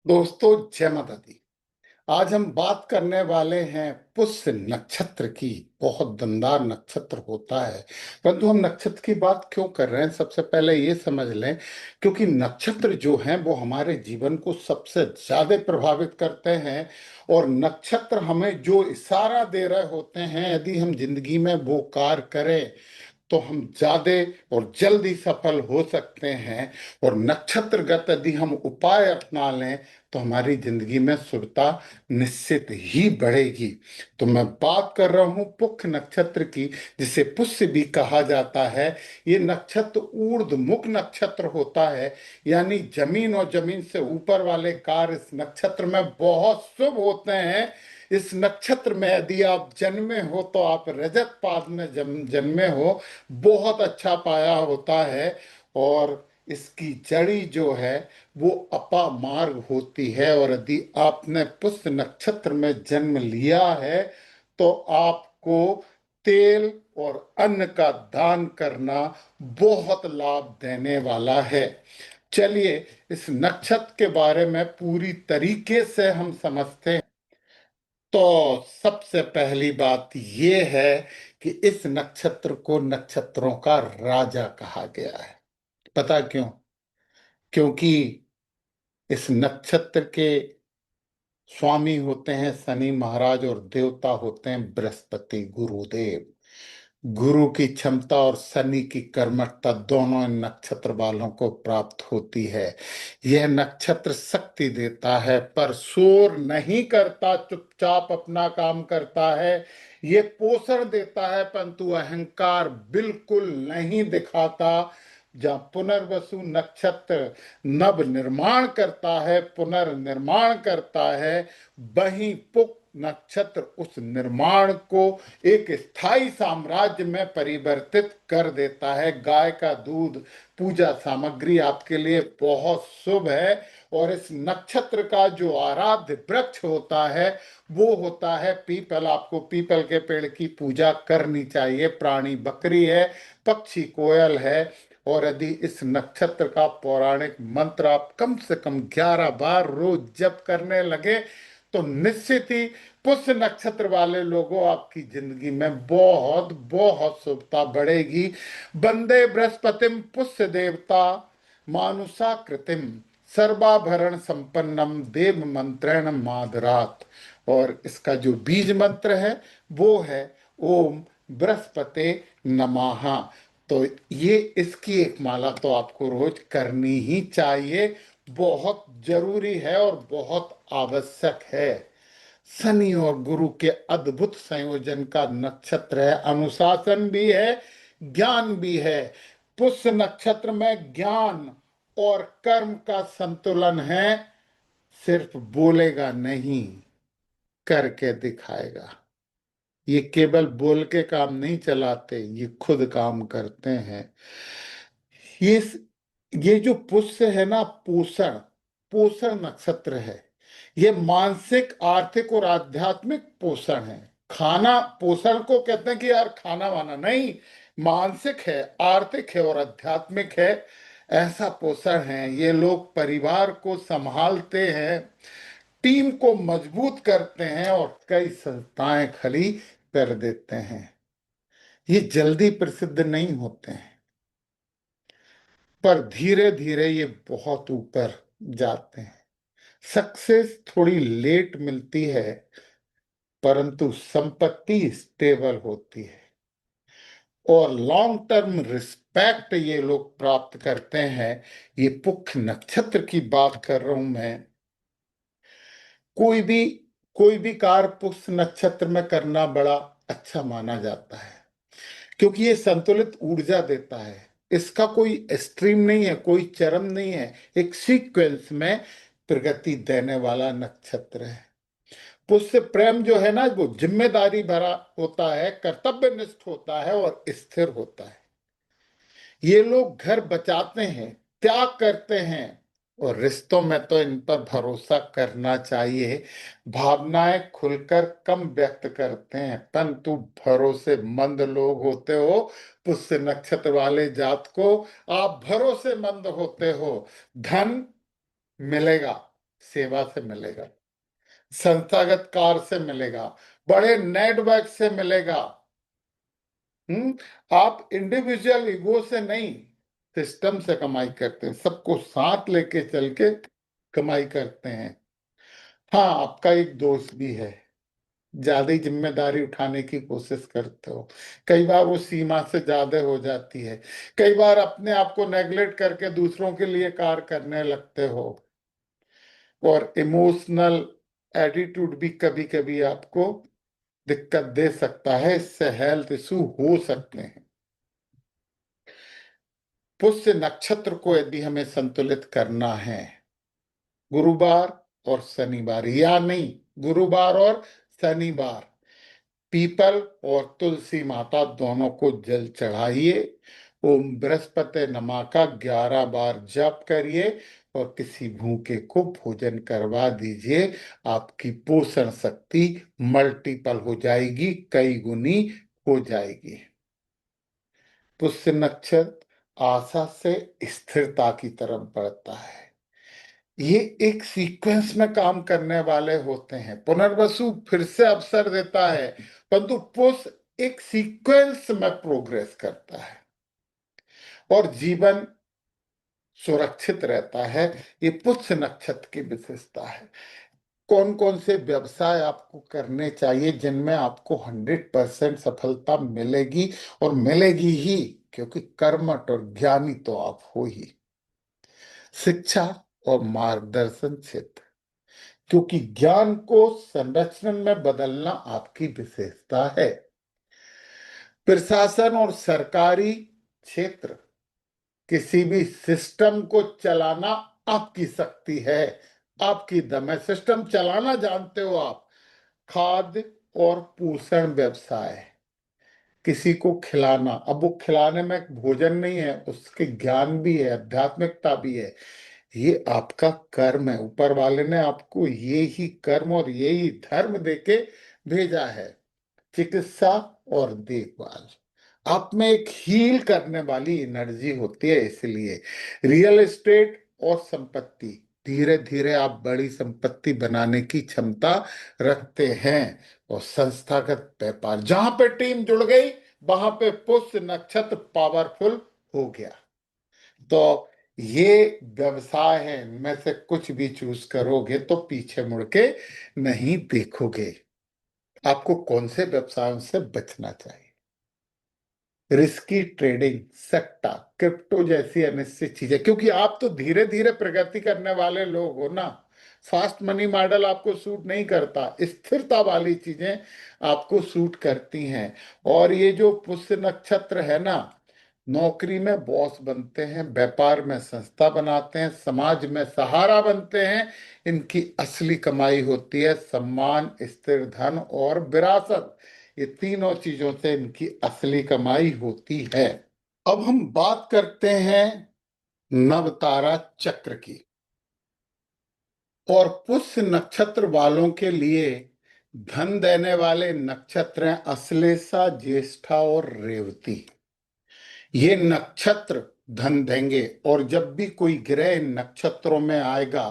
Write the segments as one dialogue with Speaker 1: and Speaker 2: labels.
Speaker 1: दोस्तों, जय माता दी। आज हम बात करने वाले हैं पुष्य नक्षत्र की। बहुत दमदार नक्षत्र होता है। परंतु हम नक्षत्र की बात क्यों कर रहे हैं, सबसे पहले ये समझ लें। क्योंकि नक्षत्र जो हैं वो हमारे जीवन को सबसे ज्यादा प्रभावित करते हैं। और नक्षत्र हमें जो इशारा दे रहे होते हैं, यदि हम जिंदगी में वो कार्य करें तो हम ज्यादा और जल्दी सफल हो सकते हैं। और नक्षत्रगत यदि हम उपाय अपना लें तो हमारी जिंदगी में शुभता निश्चित ही बढ़ेगी। तो मैं बात कर रहा हूं पुष्य नक्षत्र की, जिसे पुष्य भी कहा जाता है। ये नक्षत्र ऊर्ध्वमुख नक्षत्र होता है, यानी जमीन और जमीन से ऊपर वाले कार्य इस नक्षत्र में बहुत शुभ होते हैं। इस नक्षत्र में यदि आप जन्मे हो तो आप रजत पाद में जन्मे हो, बहुत अच्छा पाया होता है। और इसकी जड़ी जो है वो अपामार्ग होती है। और यदि आपने पुष्य नक्षत्र में जन्म लिया है तो आपको तेल और अन्न का दान करना बहुत लाभ देने वाला है। चलिए, इस नक्षत्र के बारे में पूरी तरीके से हम समझते हैं। तो सबसे पहली बात यह है कि इस नक्षत्र को नक्षत्रों का राजा कहा गया है। पता क्यों? क्योंकि इस नक्षत्र के स्वामी होते हैं शनि महाराज और देवता होते हैं बृहस्पति गुरुदेव। गुरु की क्षमता और शनि की कर्मठता दोनों इन नक्षत्र वालों को प्राप्त होती है। यह नक्षत्र शक्ति देता है पर शोर नहीं करता, चुपचाप अपना काम करता है। ये पोषण देता है परंतु अहंकार बिल्कुल नहीं दिखाता। जहाँ पुनर्वसु नक्षत्र नव निर्माण करता है, पुनर्निर्माण करता है, वहीं पुष्य नक्षत्र उस निर्माण को एक स्थायी साम्राज्य में परिवर्तित कर देता है। गाय का दूध पूजा सामग्री आपके लिए बहुत शुभ है। और इस नक्षत्र का जो आराध्य वृक्ष होता है वो होता है पीपल। आपको पीपल के पेड़ की पूजा करनी चाहिए। प्राणी बकरी है, पक्षी कोयल है। और यदि इस नक्षत्र का पौराणिक मंत्र आप कम से कम 11 बार रोज जप करने लगे तो निश्चित ही पुष्य नक्षत्र वाले लोगों आपकी जिंदगी में बहुत बहुत शुभता बढ़ेगी। वंदे बृहस्पतिम पुष्य देवता मानुषा कृतिम सर्वाभरण संपन्नम देव मंत्रेण मादरात। और इसका जो बीज मंत्र है वो है ओम बृहस्पते नमः। तो ये इसकी एक माला तो आपको रोज करनी ही चाहिए। बहुत जरूरी है और बहुत आवश्यक है। शनि और गुरु के अद्भुत संयोजन का नक्षत्र है। अनुशासन भी है, ज्ञान भी है। पुष्य नक्षत्र में ज्ञान और कर्म का संतुलन है। सिर्फ बोलेगा नहीं, करके दिखाएगा। ये केवल बोल के काम नहीं चलाते, ये खुद काम करते हैं। ये ये जो पुष्य है ना, पोषण पोषण नक्षत्र है। ये मानसिक, आर्थिक और आध्यात्मिक पोषण है। खाना पोषण को कहते हैं कि यार खाना वाना नहीं, मानसिक है, आर्थिक है और आध्यात्मिक है। ऐसा पोषण है। ये लोग परिवार को संभालते हैं, टीम को मजबूत करते हैं और कई संस्थाएं खड़ी कर देते हैं। ये जल्दी प्रसिद्ध नहीं होते हैं पर धीरे धीरे ये बहुत ऊपर जाते हैं। सक्सेस थोड़ी लेट मिलती है परंतु संपत्ति स्टेबल होती है। और लॉन्ग टर्म रिस्पेक्ट ये लोग प्राप्त करते हैं। ये पुष्य नक्षत्र की बात कर रहा हूं मैं। कोई भी कोई भी कार्य पुष्य नक्षत्र में करना बड़ा अच्छा माना जाता है, क्योंकि ये संतुलित ऊर्जा देता है। इसका कोई स्ट्रीम नहीं है, कोई चरम नहीं है, एक सीक्वेंस में प्रगति देने वाला नक्षत्र है। पुष्य प्रेम जो है ना, वो जिम्मेदारी भरा होता है, कर्तव्यनिष्ठ होता है और स्थिर होता है। ये लोग घर बचाते हैं, त्याग करते हैं और रिश्तों में तो इन पर भरोसा करना चाहिए। भावनाएं खुलकर कम व्यक्त करते हैं परंतु भरोसेमंद लोग होते हो। पुष्य नक्षत्र वाले जात को आप भरोसेमंद होते हो, धन मिलेगा, सेवा से मिलेगा, संस्थागत कार्य से मिलेगा, बड़े नेटवर्क से मिलेगा। आप इंडिविजुअल ईगो से नहीं, सिस्टम से कमाई करते हैं, सबको साथ लेके चल के कमाई करते हैं। हाँ, आपका एक दोस्त भी है, ज्यादा ही जिम्मेदारी उठाने की कोशिश करते हो, कई बार वो सीमा से ज्यादा हो जाती है, कई बार अपने आप को नेग्लेक्ट करके दूसरों के लिए कार्य करने लगते हो, और इमोशनल एटीट्यूड भी कभी कभी आपको दिक्कत दे सकता है, इससे हेल्थ इशू हो सकते हैं। पुष्य नक्षत्र को यदि हमें संतुलित करना है, गुरुवार और शनिवार, या नहीं, गुरुवार और शनिवार पीपल और तुलसी माता दोनों को जल चढ़ाइए, ओम बृहस्पति नमा का 11 बार जप करिए, और किसी भूखे को भोजन करवा दीजिए। आपकी पोषण शक्ति मल्टीपल हो जाएगी, कई गुनी हो जाएगी। पुष्य नक्षत्र आशा से स्थिरता की तरफ बढ़ता है। ये एक सीक्वेंस में काम करने वाले होते हैं। पुनर्वसु फिर से अवसर देता है, परंतु पुष्य एक सीक्वेंस में प्रोग्रेस करता है और जीवन सुरक्षित रहता है। ये पुष्य नक्षत्र की विशेषता है। कौन कौन से व्यवसाय आपको करने चाहिए जिनमें आपको 100% सफलता मिलेगी, और मिलेगी ही, क्योंकि कर्मठ और ज्ञानी तो आप हो ही। शिक्षा और मार्गदर्शन क्षेत्र, क्योंकि ज्ञान को संरचना में बदलना आपकी विशेषता है। प्रशासन और सरकारी क्षेत्र, किसी भी सिस्टम को चलाना आपकी शक्ति है, आपकी दम है, सिस्टम चलाना जानते हो आप। खाद्य और पोषण व्यवसाय, किसी को खिलाना, अब वो खिलाने में भोजन नहीं है, उसके ज्ञान भी है, आध्यात्मिकता भी है, ये आपका कर्म है। ऊपर वाले ने आपको ये ही कर्म और यही धर्म देके भेजा है। चिकित्सा और देखभाल, आप में एक हील करने वाली एनर्जी होती है, इसलिए रियल एस्टेट और संपत्ति, धीरे धीरे आप बड़ी संपत्ति बनाने की क्षमता रखते हैं। और संस्थागत व्यापार, जहां पे टीम जुड़ गई वहां पे पुष्य नक्षत्र पावरफुल हो गया। तो ये व्यवसाय है, इनमें से कुछ भी चूज करोगे तो पीछे मुड़ के नहीं देखोगे। आपको कौन से व्यवसायों से बचना चाहिए? रिस्की ट्रेडिंग, सट्टा, क्रिप्टो जैसी अनिश्चित चीजें, क्योंकि आप तो धीरे धीरे प्रगति करने वाले लोग हो ना। फास्ट मनी मॉडल आपको सूट नहीं करता, स्थिरता वाली चीजें आपको सूट करती हैं। और ये जो पुष्य नक्षत्र है ना, नौकरी में बॉस बनते हैं, व्यापार में संस्था बनाते हैं, समाज में सहारा बनते हैं। इनकी असली कमाई होती है सम्मान, स्थिर धन और विरासत। ये तीनों चीजों से इनकी असली कमाई होती है। अब हम बात करते हैं नवतारा चक्र की। और पुष्य नक्षत्र वालों के लिए धन देने वाले नक्षत्र हैं अश्लेषा, ज्येष्ठा और रेवती। ये नक्षत्र धन देंगे, और जब भी कोई ग्रह इन नक्षत्रों में आएगा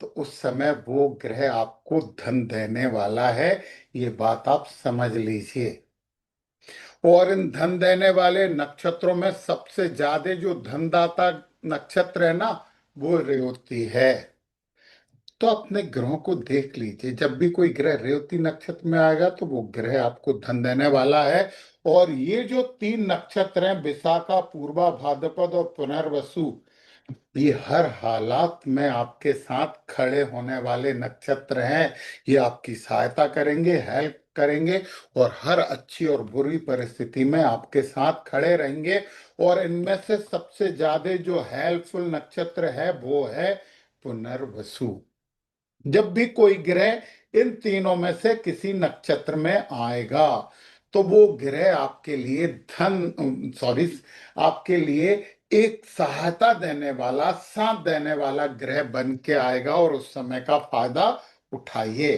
Speaker 1: तो उस समय वो ग्रह आपको धन देने वाला है। ये बात आप समझ लीजिए। और इन धन देने वाले नक्षत्रों में सबसे ज्यादा जो धनदाता नक्षत्र है ना, वो रेवती है। तो अपने ग्रहों को देख लीजिए, जब भी कोई ग्रह रेवती नक्षत्र में आएगा तो वो ग्रह आपको धन देने वाला है। और ये जो तीन नक्षत्र हैं, विशाखा, पूर्वा भाद्रपद और पुनर्वसु, ये हर हालात में आपके साथ खड़े होने वाले नक्षत्र हैं। ये आपकी सहायता करेंगे, हेल्प करेंगे, और हर अच्छी और बुरी परिस्थिति में आपके साथ खड़े रहेंगे। और इनमें से सबसे ज्यादा जो हेल्पफुल नक्षत्र है वो है पुनर्वसु। जब भी कोई ग्रह इन तीनों में से किसी नक्षत्र में आएगा तो वो ग्रह आपके लिए धन, सॉरी, आपके लिए एक सहायता देने वाला, साथ देने वाला ग्रह बन के आएगा, और उस समय का फायदा उठाइए।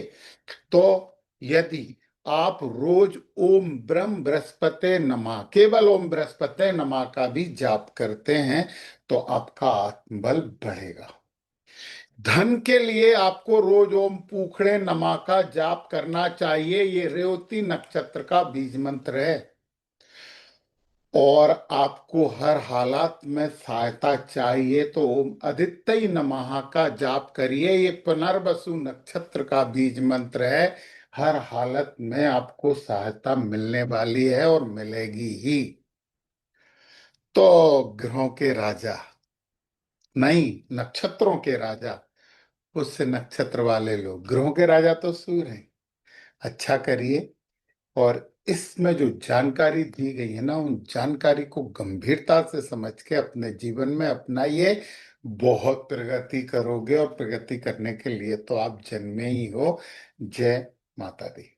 Speaker 1: तो यदि आप रोज ओम ब्रह्म बृहस्पति नमः, केवल ओम बृहस्पति नमः का भी जाप करते हैं तो आपका आत्मबल बढ़ेगा। धन के लिए आपको रोज ओम पूखड़े नमा का जाप करना चाहिए। ये रेवती नक्षत्र का बीज मंत्र है। और आपको हर हालात में सहायता चाहिए तो ओम आदित्य नमः का जाप करिए। ये पुनर्वसु नक्षत्र का बीज मंत्र है। हर हालत में आपको सहायता मिलने वाली है और मिलेगी ही। तो ग्रहों के राजा नहीं, नक्षत्रों के राजा पुष्य नक्षत्र वाले लोग, ग्रहों के राजा तो सूर्य हैं। अच्छा करिए। और इसमें जो जानकारी दी गई है ना, उन जानकारी को गंभीरता से समझ के अपने जीवन में अपनाइए। बहुत प्रगति करोगे और प्रगति करने के लिए तो आप जन्मे ही हो। जय माता दी।